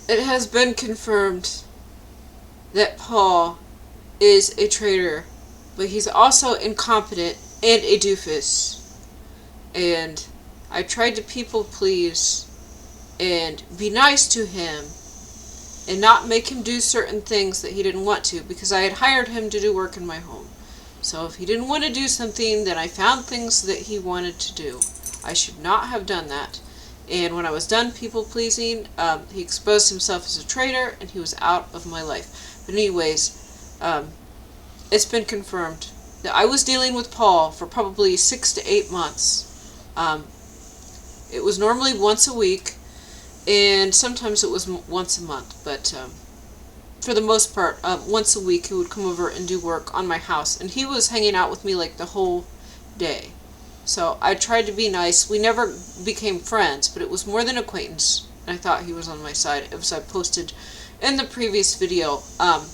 It has been confirmed that Paul is a traitor, but he's also incompetent and a doofus. And I tried to people please and be nice to him and not make him do certain things that he didn't want to, because I had hired him to do work in my home. So if he didn't want to do something, then I found things that he wanted to do. I should not have done that. And when I was done people pleasing, he exposed himself as a traitor and he was out of my life. But anyways, it's been confirmed that I was dealing with Paul for probably 6 to 8 months. It was normally once a week, and sometimes it was once a month, but for the most part, once a week he would come over and do work on my house, and he was hanging out with me like the whole day. So I tried to be nice. We never became friends, but it was more than acquaintance, and I thought he was on my side, as I posted in the previous video. And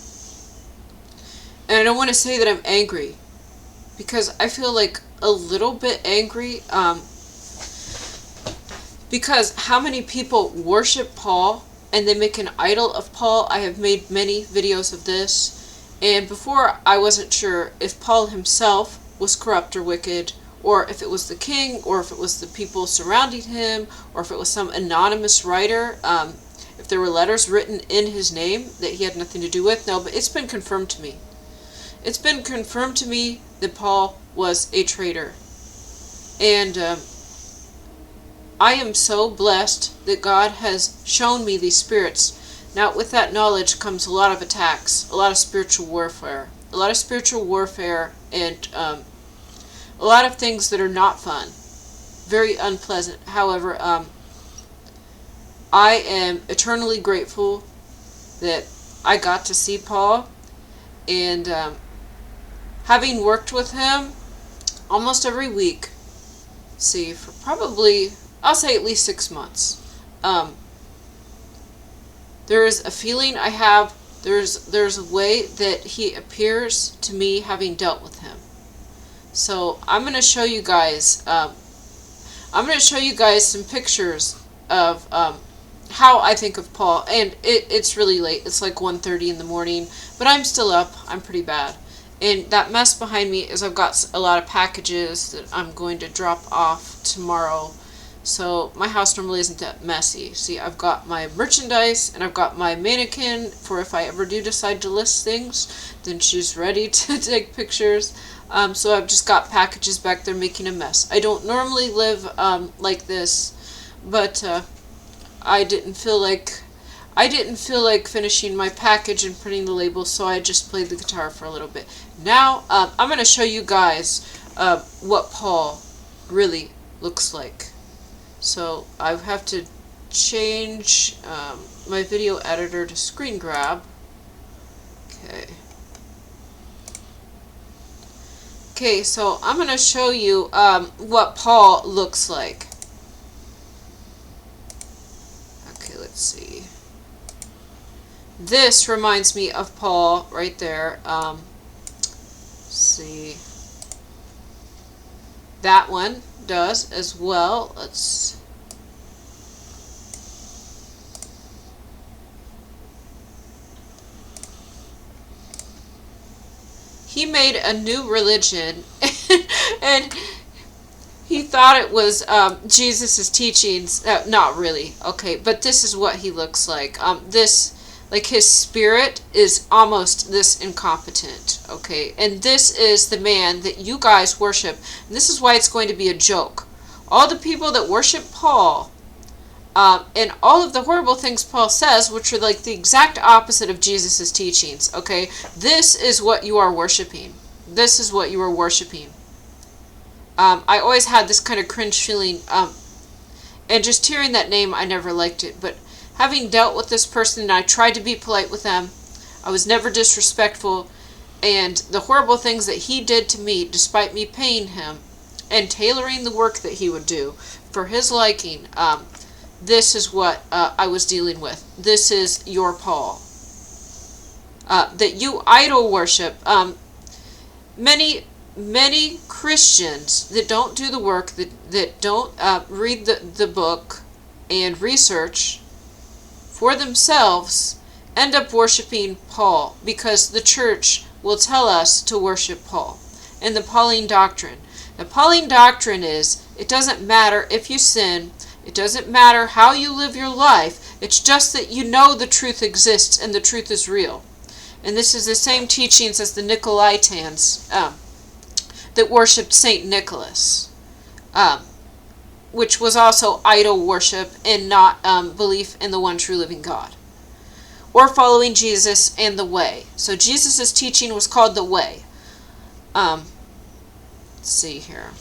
I don't want to say that I'm angry, because I feel like a little bit angry, because how many people worship Paul and they make an idol of Paul. I have made many videos of this, and before I wasn't sure if Paul himself was corrupt or wicked, or if it was the king, or if it was the people surrounding him, or if it was some anonymous writer, if there were letters written in his name that he had nothing to do with. No, but it's been confirmed to me. It's been confirmed to me that Paul was a traitor. And I am so blessed that God has shown me these spirits. Now, with that knowledge comes a lot of attacks, a lot of spiritual warfare. A lot of spiritual warfare, and a lot of things that are not fun. Very unpleasant. However, I am eternally grateful that I got to see Paul, and having worked with him almost every week, see, for probably, I'll say at least 6 months, there is a feeling I have, there's a way that he appears to me having dealt with him. So I'm going to show you guys, some pictures of how I think of Paul. And it's really late. It's like 1:30 in the morning, but I'm still up. I'm pretty bad. And that mess behind me is I've got a lot of packages that I'm going to drop off tomorrow. So my house normally isn't that messy. See, I've got my merchandise and I've got my mannequin for if I ever do decide to list things, then she's ready to take pictures. So I've just got packages back there making a mess. I don't normally live like this, but I didn't feel like finishing my package and printing the label, so I just played the guitar for a little bit. Now I'm going to show you guys what Paul really looks like. So I have to change my video editor to screen grab. Okay, so I'm going to show you what Paul looks like. Okay, let's see. This reminds me of Paul right there. Let's see. That one does as well. He made a new religion and he thought it was Jesus' teachings. Not really. Okay, but this is what he looks like. Like his spirit is almost this incompetent. Okay, and this is the man that you guys worship. And this is why it's going to be a joke. All the people that worship Paul, and all of the horrible things Paul says, which are like the exact opposite of Jesus' teachings, okay? This is what you are worshiping. This is what you are worshiping. I always had this kind of cringe feeling, and just hearing that name, I never liked it. But having dealt with this person, and I tried to be polite with them, I was never disrespectful, and the horrible things that he did to me, despite me paying him, and tailoring the work that he would do for his liking, this is what I was dealing with. This is your Paul. That you idol worship. Many Christians that don't do the work, that don't read the book and research for themselves end up worshiping Paul, because the church will tell us to worship Paul. And the Pauline doctrine. The Pauline doctrine is, it doesn't matter if you sin, it doesn't matter how you live your life, it's just that you know the truth exists and the truth is real. And this is the same teachings as the Nicolaitans that worshipped Saint Nicholas, which was also idol worship and not belief in the one true living God, or following Jesus and the way. So Jesus' teaching was called the way. Let's see here.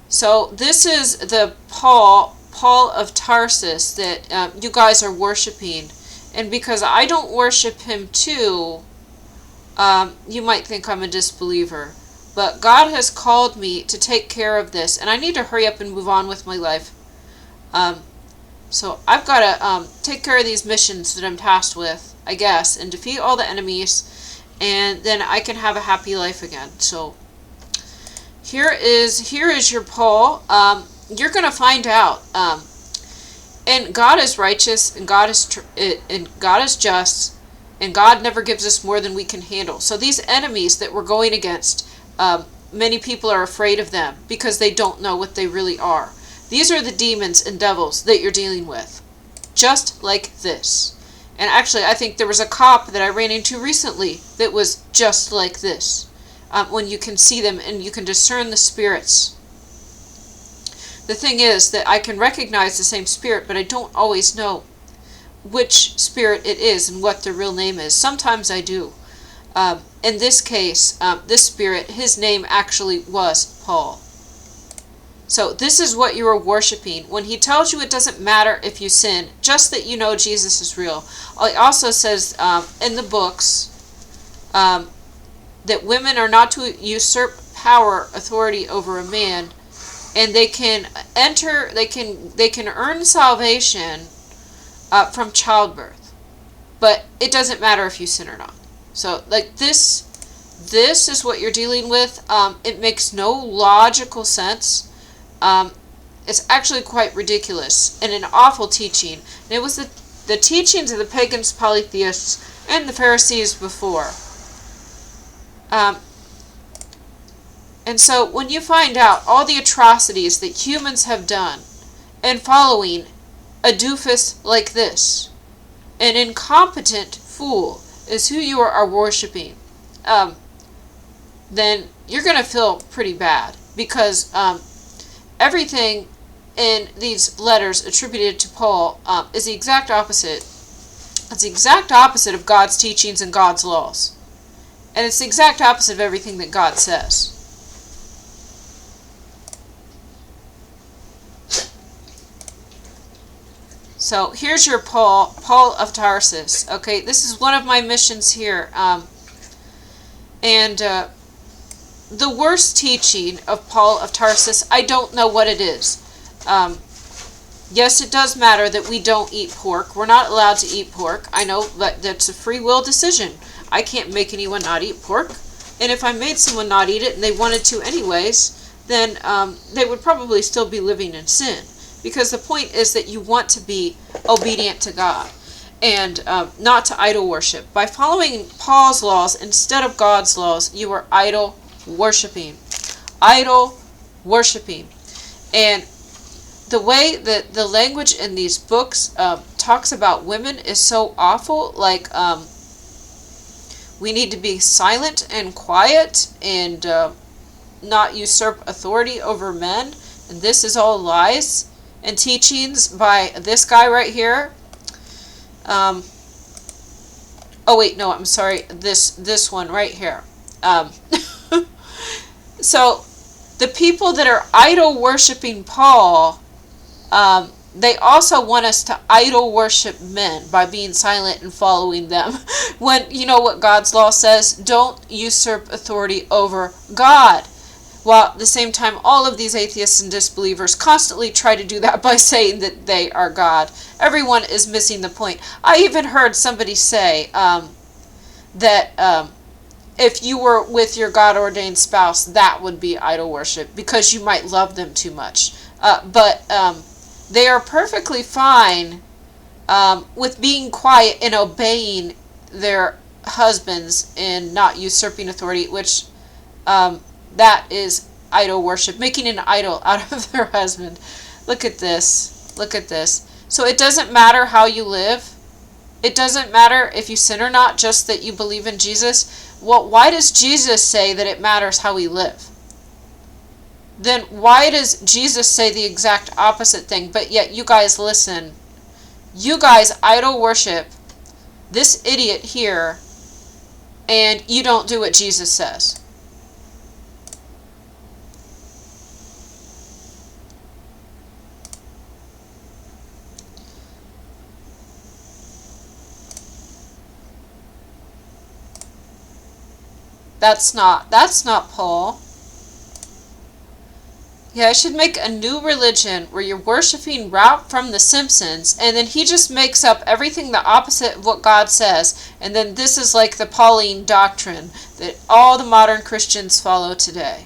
So this is the Paul of Tarsus that you guys are worshiping. And because I don't worship him too, you might think I'm a disbeliever. But God has called me to take care of this, and I need to hurry up and move on with my life. So I've got to take care of these missions that I'm tasked with, I guess, and defeat all the enemies, and then I can have a happy life again. So here is your Paul. You're going to find out. And God is righteous, and God is just, and God never gives us more than we can handle. So these enemies that we're going against, many people are afraid of them because they don't know what they really are. These are the demons and devils that you're dealing with, just like this. And actually, I think there was a cop that I ran into recently that was just like this. When you can see them and you can discern the spirits. The thing is that I can recognize the same spirit, but I don't always know which spirit it is and what their real name is. Sometimes I do. In this case, this spirit, his name actually was Paul. So this is what you are worshiping. When he tells you it doesn't matter if you sin, just that you know Jesus is real. He also says in the books that women are not to usurp power, authority over a man, and they can earn salvation from childbirth, but it doesn't matter if you sin or not. So like this is what you're dealing with. It makes no logical sense. It's actually quite ridiculous and an awful teaching. And it was the teachings of the pagans, polytheists, and the Pharisees before. And so when you find out all the atrocities that humans have done and following a doofus like this, an incompetent fool is who you are worshiping, then you're going to feel pretty bad, because everything in these letters attributed to Paul is the exact opposite. It's the exact opposite of God's teachings and God's laws. And it's the exact opposite of everything that God says. So here's your Paul of Tarsus. Okay, this is one of my missions here. The worst teaching of Paul of Tarsus, I don't know what it is. Yes, it does matter that we don't eat pork. We're not allowed to eat pork. I know, but that's a free will decision. I can't make anyone not eat pork. And if I made someone not eat it and they wanted to anyways, then they would probably still be living in sin. Because the point is that you want to be obedient to God and not to idol worship. By following Paul's laws instead of God's laws, you are idol worshiping. Idol worshiping. And the way that the language in these books talks about women is so awful. Like, we need to be silent and quiet and not usurp authority over men. And this is all lies and teachings by this guy right here. Oh wait, no, I'm sorry. This one right here. So the people that are idol worshiping Paul, they also want us to idol worship men by being silent and following them. When you know what God's law says, don't usurp authority over God. While at the same time, all of these atheists and disbelievers constantly try to do that by saying that they are God. Everyone is missing the point. I even heard somebody say that if you were with your God-ordained spouse, that would be idol worship because you might love them too much. But They are perfectly fine with being quiet and obeying their husbands and not usurping authority, which that is idol worship, making an idol out of their husband. Look at this. Look at this. So it doesn't matter how you live. It doesn't matter if you sin or not, just that you believe in Jesus. Well, why does Jesus say that it matters how we live? Then why does Jesus say the exact opposite thing? But yet you guys listen. You guys idol worship this idiot here, and you don't do what Jesus says. That's not Paul. Yeah, I should make a new religion where you're worshiping Ralph from The Simpsons, and then he just makes up everything the opposite of what God says, and then this is like the Pauline doctrine that all the modern Christians follow today.